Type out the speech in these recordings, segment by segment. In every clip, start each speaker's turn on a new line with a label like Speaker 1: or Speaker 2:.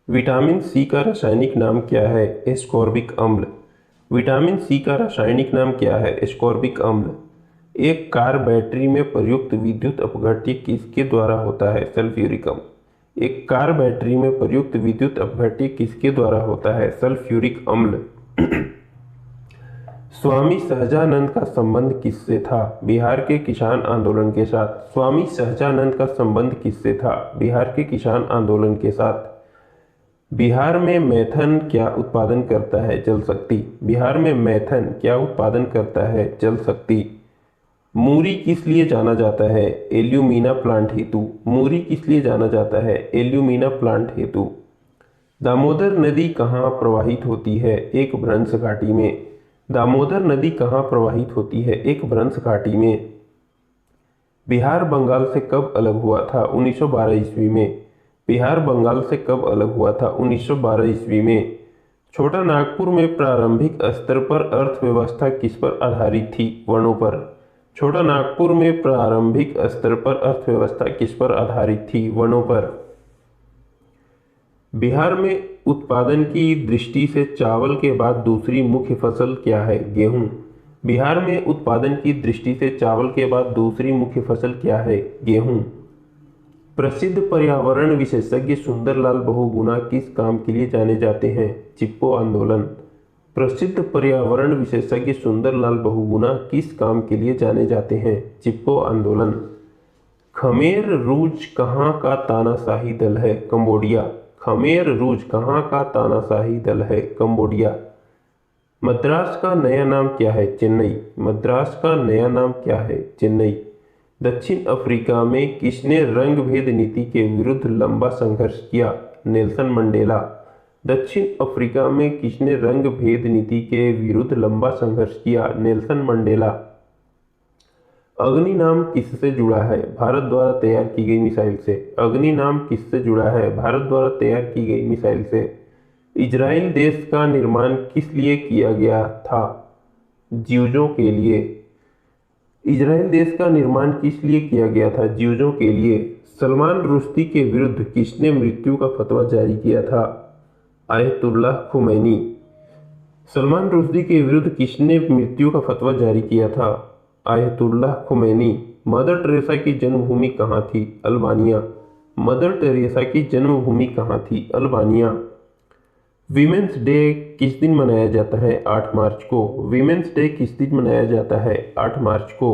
Speaker 1: Vitamin C का रासायनिक नाम क्या है? एस्कॉर्बिक अम्ल। विटामिन सी का रासायनिक नाम क्या है? एस्कॉर्बिक अम्ल। एक कार बैटरी में प्रयुक्त विद्युत अपघट्य किसके द्वारा होता है? सल्फ्यूरिक अम्ल। एक कार बैटरी में प्रयुक्त विद्युत अपघट्य किसके द्वारा होता है? सल्फ्यूरिक अम्ल। स्वामी सहजानंद का संबंध किससे था? बिहार के किसान आंदोलन के साथ। स्वामी सहजानंद का संबंध किससे था? बिहार के किसान आंदोलन के साथ। बिहार में मैथन क्या उत्पादन करता है? जल शक्ति। बिहार में मैथन क्या उत्पादन करता है? जल शक्ति। मूरी किस लिए जाना जाता है? एल्यूमिना प्लांट हेतु। मूरी किस लिए जाना जाता है? एल्यूमिना प्लांट हेतु। दामोदर नदी कहाँ प्रवाहित होती है? एक भ्रंश घाटी में। दामोदर नदी कहाँ प्रवाहित होती है? एक भ्रंश घाटी में। बिहार बंगाल से कब अलग हुआ था? 1912 ईस्वी में। बिहार बंगाल से कब अलग हुआ था? 1912 ईस्वी में। छोटा नागपुर में प्रारंभिक स्तर पर अर्थव्यवस्था किस पर आधारित थी? वनों पर। छोटा नागपुर में प्रारंभिक स्तर पर अर्थव्यवस्था किस पर आधारित थी? वनों पर। बिहार में उत्पादन की दृष्टि से चावल के बाद दूसरी मुख्य फसल क्या है? गेहूं। बिहार में उत्पादन की दृष्टि से चावल के बाद दूसरी मुख्य फसल क्या है? गेहूं। प्रसिद्ध पर्यावरण विशेषज्ञ सुंदरलाल बहुगुणा किस काम के लिए जाने जाते हैं? चिपको आंदोलन। प्रसिद्ध पर्यावरण विशेषज्ञ सुंदरलाल बहुगुणा किस काम के लिए जाने जाते हैं? चिपको आंदोलन। खमेर रूज कहाँ का तानाशाही दल है? कंबोडिया। खमेर रूज कहाँ का तानाशाही दल है? कंबोडिया। मद्रास का नया नाम क्या है? चेन्नई। मद्रास का नया नाम क्या है? चेन्नई। दक्षिण अफ्रीका में किसने रंग भेद नीति के विरुद्ध लंबा संघर्ष किया? Nelson Mandela. दक्षिण अफ्रीका में किसने रंग भेद नीति के विरुद्ध लंबा संघर्ष किया? Nelson Mandela. अग्नि नाम किससे जुड़ा है? भारत द्वारा तैयार की गई मिसाइल से। अग्नि नाम किससे जुड़ा है? भारत द्वारा तैयार की गई मिसाइल से। इजराइल देश का निर्माण किस लिए किया गया था? ज्यूजों के लिए। इजराइल देश का निर्माण किस लिए किया गया था? ज्यूजों के लिए। सलमान रुश्दी के विरुद्ध किसने मृत्यु का फतवा जारी किया था? आयतुल्लाह खुमैनी। सलमान रुश्दी के विरुद्ध किसने मृत्यु का फतवा जारी किया था? आयतुल्लाह खुमैनी। मदर टेरेसा की जन्मभूमि कहाँ थी? अल्बानिया। मदर टेरेसा की जन्मभूमि कहाँ थी? अल्बानिया। वीमेंस डे किस दिन मनाया जाता है? 8 मार्च को। वीमेंस डे किस दिन मनाया जाता है? 8 मार्च को।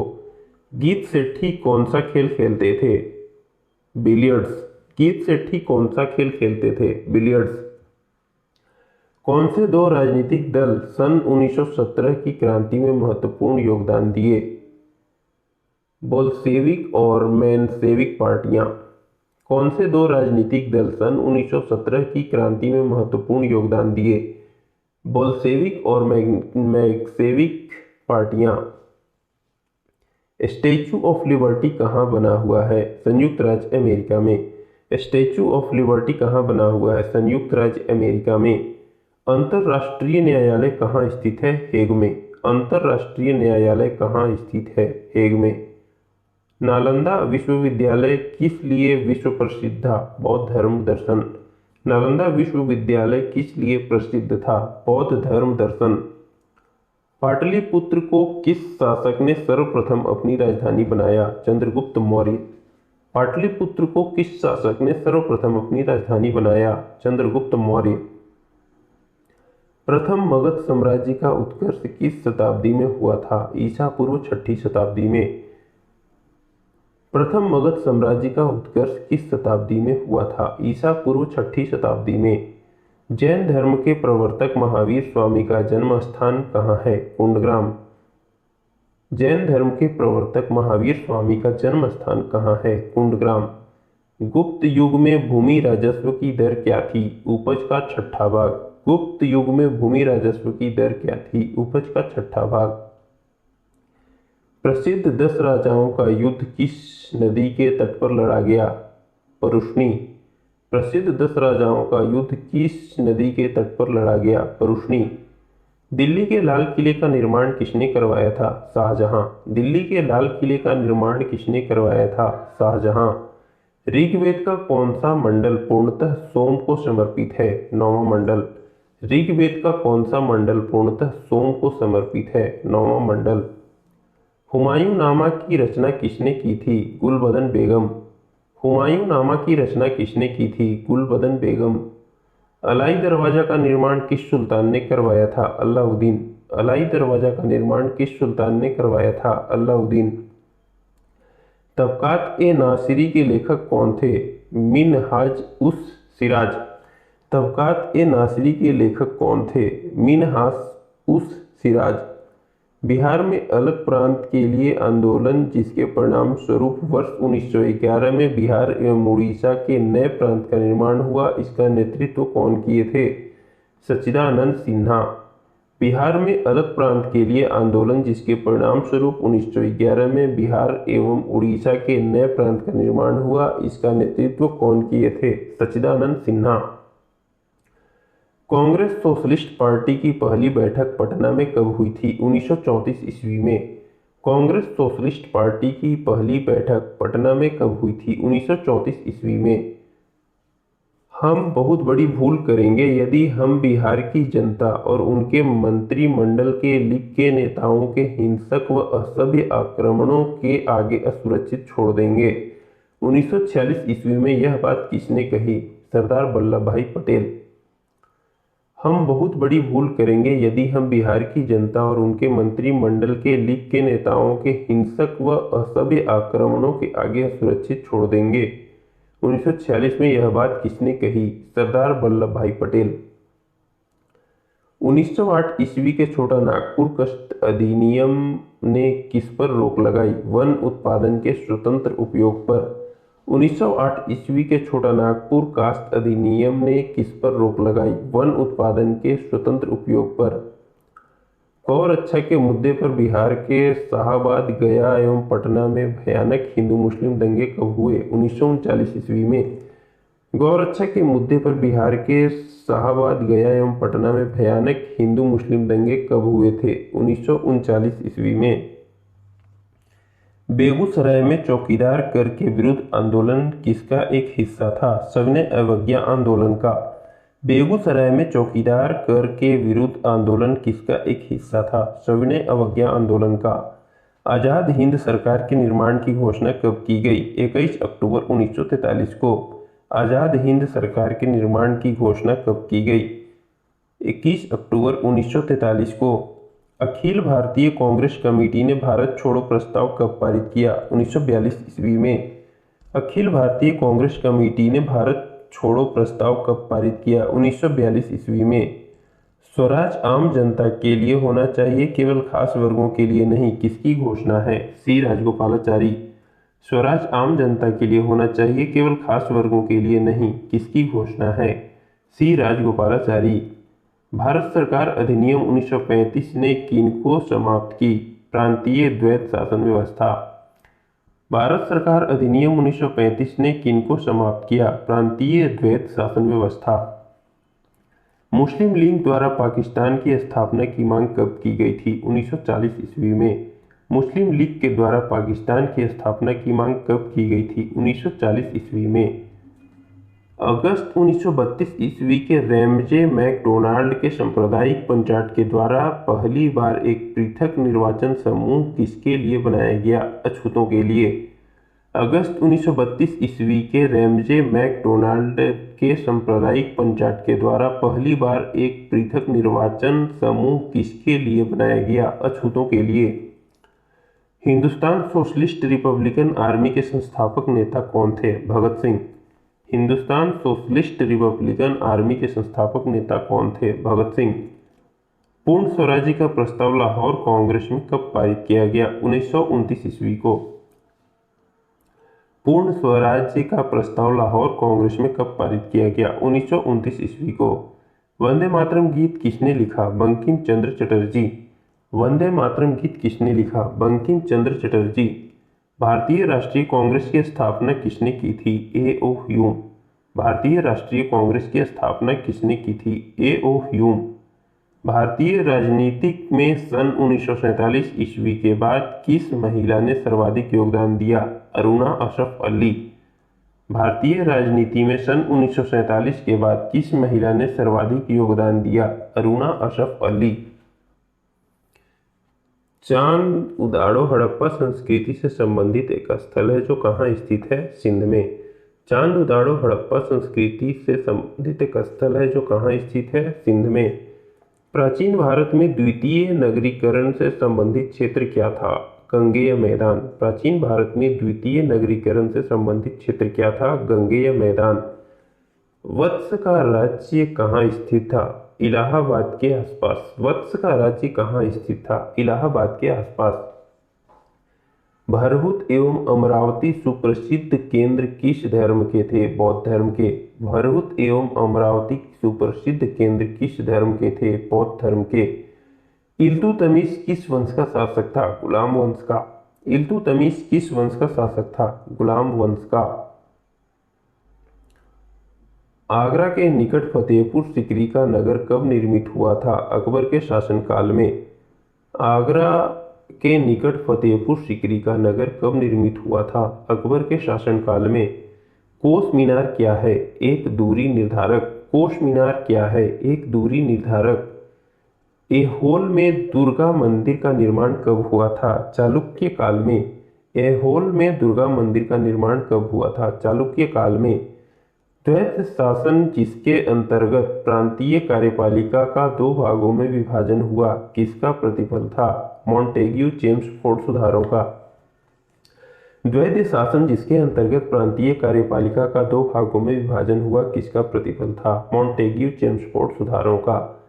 Speaker 1: गीत सेठी कौन सा खेल खेलते थे? बिलियर्ड्स। गीत सेठी कौन सा खेल खेलते थे? बिलियर्ड्स। कौन से दो राजनीतिक दल सन 1917 की क्रांति में महत्वपूर्ण योगदान दिए? बोल्शेविक और मेंशेविक पार्टियां। कौन से दो राजनीतिक दल सन 1917 की क्रांति में महत्वपूर्ण योगदान दिए? बोल्शेविक और मेंशेविक पार्टियां। स्टैच्यू ऑफ लिबर्टी कहाँ बना हुआ है? संयुक्त राज्य अमेरिका में। स्टैच्यू ऑफ लिबर्टी कहाँ बना हुआ है? संयुक्त राज्य अमेरिका में। अंतर्राष्ट्रीय न्यायालय कहाँ स्थित है? हेग में। अंतर्राष्ट्रीय न्यायालय कहाँ स्थित है? हेग में। नालंदा विश्वविद्यालय किस लिए विश्व प्रसिद्ध था? बौद्ध धर्म दर्शन। नालंदा विश्वविद्यालय किस लिए प्रसिद्ध था? बौद्ध धर्म दर्शन। पाटलिपुत्र को किस शासक ने सर्वप्रथम अपनी राजधानी बनाया? चंद्रगुप्त मौर्य। पाटलिपुत्र को किस शासक ने सर्वप्रथम अपनी राजधानी बनाया? चंद्रगुप्त मौर्य। प्रथम मगध साम्राज्य का उत्कर्ष किस शताब्दी में हुआ था? ईसा पूर्व 6ठी शताब्दी में। प्रथम मगध साम्राज्य का उत्कर्ष किस शताब्दी में हुआ था? ईसा पूर्व 6ठी शताब्दी में। जैन धर्म के प्रवर्तक महावीर स्वामी का जन्म स्थान कहाँ है? कुंडग्राम। जैन धर्म के प्रवर्तक महावीर स्वामी का जन्म स्थान कहाँ है? कुंडग्राम। गुप्त युग में भूमि राजस्व की दर क्या थी? उपज का 6ठा भाग। गुप्त युग में भूमि राजस्व की दर क्या थी? उपज का 6ठा भाग। प्रसिद्ध 10 राजाओं का युद्ध किस नदी के तट पर लड़ा गया? परुष्णी। प्रसिद्ध 10 राजाओं का युद्ध किस नदी के तट पर लड़ा गया? परुष्णी। दिल्ली के लाल किले का निर्माण किसने करवाया था? शाहजहां। दिल्ली के लाल किले का निर्माण किसने करवाया था? शाहजहां। ऋग्वेद का कौन सा मंडल पूर्णतः सोम को समर्पित है? नौवां मंडल। ऋग्वेद का कौन सा मंडल पूर्णतः सोम को समर्पित है? नौवां मंडल। हुमायूं नामा की रचना किसने की थी? गुलबदन बेगम। हुमायूं नामा की रचना किसने की थी? गुलबदन बेगम। अलाई दरवाजा का निर्माण किस सुल्तान ने करवाया था? अलाउद्दीन। अलाई दरवाजा का निर्माण किस सुल्तान ने करवाया था? अलाउद्दीन। तबकात ए नासिरी के लेखक कौन थे? मिनहाज उस सिराज। तबकात ए नासिरी के लेखक कौन थे? मिनहाज उस सिराज। बिहार में अलग प्रांत के लिए आंदोलन जिसके परिणाम स्वरूप वर्ष 1911 में बिहार एवं उड़ीसा के नए प्रांत का निर्माण हुआ, इसका नेतृत्व कौन किए थे? सच्चिदानंद सिन्हा। बिहार में अलग प्रांत के लिए आंदोलन जिसके परिणाम स्वरूप 1911 में बिहार एवं उड़ीसा के नए प्रांत का निर्माण हुआ, इसका नेतृत्व कौन किए थे? सच्चिदानंद सिन्हा। कांग्रेस सोशलिस्ट पार्टी की पहली बैठक पटना में कब हुई थी? 1934 ईस्वी में। कांग्रेस सोशलिस्ट पार्टी की पहली बैठक पटना में कब हुई थी? 1934 ईस्वी में। हम बहुत बड़ी भूल करेंगे यदि हम बिहार की जनता और उनके मंत्रिमंडल के लीग के नेताओं के हिंसक व असभ्य आक्रमणों के आगे असुरक्षित छोड़ देंगे। 1946 ईस्वी में यह बात किसने कही? सरदार वल्लभ भाई पटेल। हम बहुत बड़ी भूल करेंगे यदि हम बिहार की जनता और उनके मंत्रिमंडल के लीग के नेताओं के हिंसक व असभ्य आक्रमणों के आगे असुरक्षित छोड़ देंगे। 1946 में यह बात किसने कही? सरदार वल्लभ भाई पटेल। 1908 ईस्वी के छोटा नागपुर कष्ट अधिनियम ने किस पर रोक लगाई? वन उत्पादन के स्वतंत्र उपयोग पर। 1908 ईस्वी के छोटा नागपुर कास्ट अधिनियम ने किस पर रोक लगाई? वन उत्पादन के स्वतंत्र उपयोग पर। गौ रक्षा के मुद्दे पर बिहार के शाहाबाद, गया एवं पटना में भयानक हिंदू मुस्लिम दंगे कब हुए? 1939 ईस्वी में। गौ रक्षा के मुद्दे पर बिहार के शाहाबाद, गया एवं पटना में भयानक हिंदू मुस्लिम दंगे कब हुए थे? 1939 ईस्वी में। बेगूसराय में चौकीदार कर के विरुद्ध आंदोलन किसका एक हिस्सा था? सविनय अवज्ञा आंदोलन का। बेगूसराय में चौकीदार कर के विरुद्ध आंदोलन किसका एक हिस्सा था? सविनय अवज्ञा आंदोलन का। आजाद हिंद सरकार के निर्माण की घोषणा कब की गई? 21 अक्टूबर 1943 को। आजाद हिंद सरकार के निर्माण की घोषणा कब की गई? 21 अक्टूबर 1943 को। अखिल भारतीय कांग्रेस कमेटी ने भारत छोड़ो प्रस्ताव कब पारित किया? 1942 ईस्वी में। अखिल भारतीय कांग्रेस कमेटी ने भारत छोड़ो प्रस्ताव कब पारित किया? 1942 ईस्वी में। स्वराज आम जनता के लिए होना चाहिए, केवल खास वर्गों के लिए नहीं, किसकी घोषणा है? सी राजगोपालाचारी। स्वराज आम जनता के लिए होना चाहिए, केवल खास वर्गों के लिए नहीं, किसकी घोषणा है? सी राजगोपालाचारी। भारत सरकार अधिनियम 1935 ने किनको समाप्त की? प्रांतीय द्वैत शासन व्यवस्था। भारत सरकार अधिनियम 1935 ने किनको समाप्त किया? प्रांतीय द्वैत शासन व्यवस्था। मुस्लिम लीग द्वारा पाकिस्तान की स्थापना की मांग कब की गई थी? 1940 ईस्वी में। मुस्लिम लीग के द्वारा पाकिस्तान की स्थापना की मांग कब की गई थी? 1940 ईस्वी में। अगस्त 1932 ईस्वी के रैमजे मैकडोनाल्ड के सांप्रदायिक पंचायत के द्वारा पहली बार एक पृथक निर्वाचन समूह किसके लिए बनाया गया? अछूतों के लिए। अगस्त 1932 ईस्वी के रैमजे मैकडोनाल्ड के सांप्रदायिक पंचायत के द्वारा पहली बार एक पृथक निर्वाचन समूह किसके लिए बनाया गया? अछूतों के लिए। हिंदुस्तान सोशलिस्ट रिपब्लिकन आर्मी के संस्थापक नेता कौन थे? Bhagat Singh. Hindustan socialist republican army के संस्थापक नेता कौन थे? भगत सिंह। पूर्ण स्वराज्य का प्रस्ताव लाहौर कांग्रेस में कब पारित किया गया? 1929 ईस्वी को। पूर्ण स्वराज्य का प्रस्ताव लाहौर कांग्रेस में कब पारित किया गया? 1929 ईस्वी को। वंदे मातरम गीत किसने लिखा? बंकिम चंद्र चटर्जी। वंदे मातरम गीत किसने लिखा? बंकिम चंद्र चटर्जी। भारतीय राष्ट्रीय कांग्रेस की स्थापना किसने की थी? ए.ओ. ह्यूम। भारतीय राष्ट्रीय कांग्रेस की स्थापना किसने की थी? ए.ओ. ह्यूम। भारतीय राजनीतिक में सन 1947 ईस्वी के बाद किस महिला ने सर्वाधिक योगदान दिया? अरुणा अशरफ अली। भारतीय राजनीति में सन 1947 के बाद किस महिला ने सर्वाधिक योगदान दिया? अरुणा असफ अली। चांद उदाड़ो हड़प्पा संस्कृति से संबंधित एक स्थल है जो कहाँ स्थित है? सिंध में। चांद उदाड़ो हड़प्पा संस्कृति से संबंधित एक स्थल है जो कहाँ स्थित है? सिंध में। प्राचीन भारत में द्वितीय नगरीकरण से संबंधित क्षेत्र क्या था? गंगेय मैदान। प्राचीन भारत में द्वितीय नगरीकरण से संबंधित क्षेत्र क्या था? गंगेय मैदान। वत्स का राज्य कहाँ स्थित था? इलाहाबाद के आसपास। वत्स का राज्य कहाँ स्थित था? इलाहाबाद के आसपास। भरहुत एवं अमरावती सुप्रसिद्ध केंद्र किस धर्म के थे? बौद्ध धर्म के। भरहुत एवं अमरावती सुप्रसिद्ध केंद्र किस धर्म के थे? बौद्ध धर्म के। इल्तुतमिश किस वंश का शासक था? गुलाम वंश का। इल्तुतमिश किस वंश का शासक था? गुलाम वंश का। आगरा के निकट फतेहपुर सिकरी का नगर कब निर्मित हुआ था? अकबर के शासनकाल में। आगरा के निकट फतेहपुर सिकरी का नगर कब निर्मित हुआ था? अकबर के शासनकाल में। कोस मीनार क्या है? एक दूरी निर्धारक। कोस मीनार क्या है? एक दूरी निर्धारक। ऐहोल में दुर्गा मंदिर का निर्माण कब हुआ था? चालुक्य काल में। ऐहोल में दुर्गा मंदिर का निर्माण कब हुआ था? चालुक्य काल में। द्वैत शासन जिसके अंतर्गत प्रांतीय कार्यपालिका का दो भागों में विभाजन हुआ, किसका प्रतिफल था? मॉन्टेग्यू चेम्सफोर्ड सुधारों का। द्वैत शासन जिसके अंतर्गत प्रांतीय कार्यपालिका का दो भागों में विभाजन हुआ, किसका प्रतिफल था? मॉन्टेग्यू चेम्सफोर्ड सुधारों का।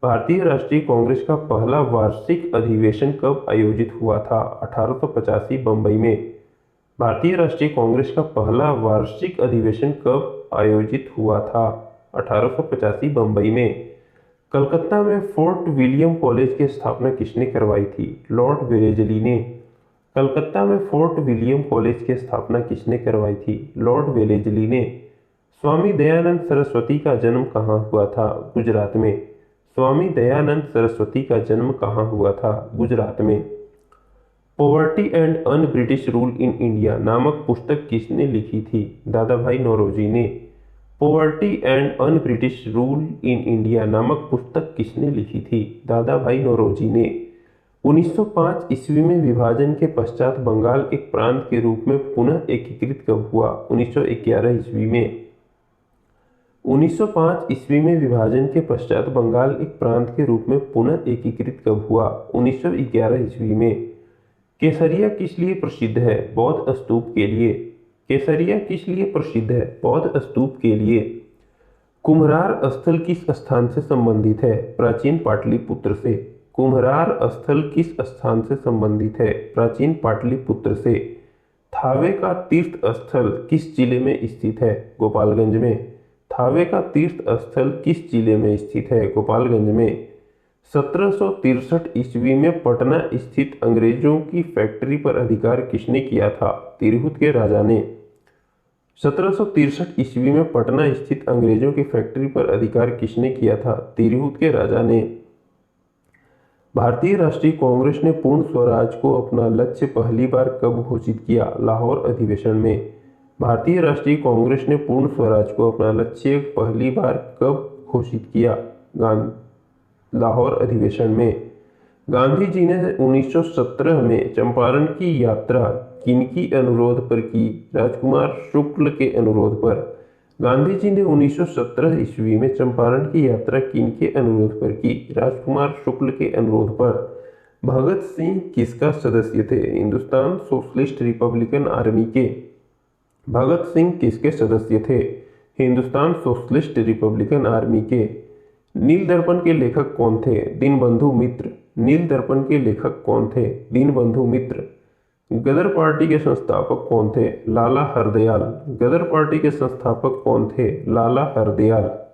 Speaker 1: भारतीय राष्ट्रीय कांग्रेस का पहला वार्षिक अधिवेशन कब आयोजित हुआ था? 1885 बंबई में। भारतीय राष्ट्रीय कांग्रेस का पहला वार्षिक अधिवेशन कब आयोजित हुआ था? 1885 बंबई में। कलकत्ता में फोर्ट विलियम कॉलेज की स्थापना किसने करवाई थी? लॉर्ड वेलेजली ने। कलकत्ता में फोर्ट विलियम कॉलेज की स्थापना किसने करवाई थी? लॉर्ड वेलेजली ने। स्वामी दयानंद सरस्वती का जन्म कहाँ हुआ था? गुजरात में। स्वामी दयानंद सरस्वती का जन्म कहाँ हुआ था? गुजरात में। Poverty and un British rule in India नामक पुस्तक किसने लिखी थी? दादा भाई नौरोजी ने। Poverty and un British rule in India नामक पुस्तक किसने लिखी थी? दादा भाई नौरोजी ने। 1905 ईस्वी में विभाजन के पश्चात बंगाल एक प्रांत के रूप में पुनः एकीकृत कब हुआ? 1911 ईस्वी में। 1905 ईस्वी में विभाजन के पश्चात बंगाल एक प्रांत के रूप में पुनः एकीकृत कब हुआ? 1911 ईस्वी में। केसरिया किस लिए प्रसिद्ध है? बौद्ध स्तूप के लिए। केसरिया किस लिए प्रसिद्ध है? बौद्ध स्तूप के लिए। कुम्हरार स्थल किस स्थान से संबंधित है? प्राचीन पाटलिपुत्र से। कुम्हरार स्थल किस स्थान से संबंधित है? प्राचीन पाटलिपुत्र से। थावे का तीर्थ स्थल किस जिले में स्थित है? गोपालगंज में। थावे का तीर्थ स्थल किस जिले में स्थित है? गोपालगंज में। 1763 ईस्वी में पटना स्थित अंग्रेजों की फैक्ट्री पर अधिकार किसने किया था? तिरहुत के राजा ने। 1763 ईस्वी में पटना स्थित अंग्रेजों की फैक्ट्री पर अधिकार किसने किया था? तिरहुत के राजा ने। भारतीय राष्ट्रीय कांग्रेस ने पूर्ण स्वराज को अपना लक्ष्य पहली बार कब घोषित किया? लाहौर अधिवेशन में। भारतीय राष्ट्रीय कांग्रेस ने पूर्ण स्वराज को अपना लक्ष्य पहली बार कब घोषित किया? लाहौर अधिवेशन में। गांधी जी ने 1917 में चंपारण की यात्रा किनकी अनुरोध पर की? राजकुमार शुक्ल के अनुरोध पर। गांधी जी ने 1917 ईस्वी में चंपारण की यात्रा किनके अनुरोध पर की? राजकुमार शुक्ल के अनुरोध पर। भगत सिंह किसका सदस्य थे? हिंदुस्तान सोशलिस्ट रिपब्लिकन आर्मी के। भगत सिंह किसके सदस्य थे? हिंदुस्तान सोशलिस्ट रिपब्लिकन आर्मी के। नील दर्पण के लेखक कौन थे? दीनबंधु मित्र। नील दर्पण के लेखक कौन थे? दीनबंधु मित्र। गदर पार्टी के संस्थापक कौन थे? लाला हरदयाल। गदर पार्टी के संस्थापक कौन थे? लाला हरदयाल।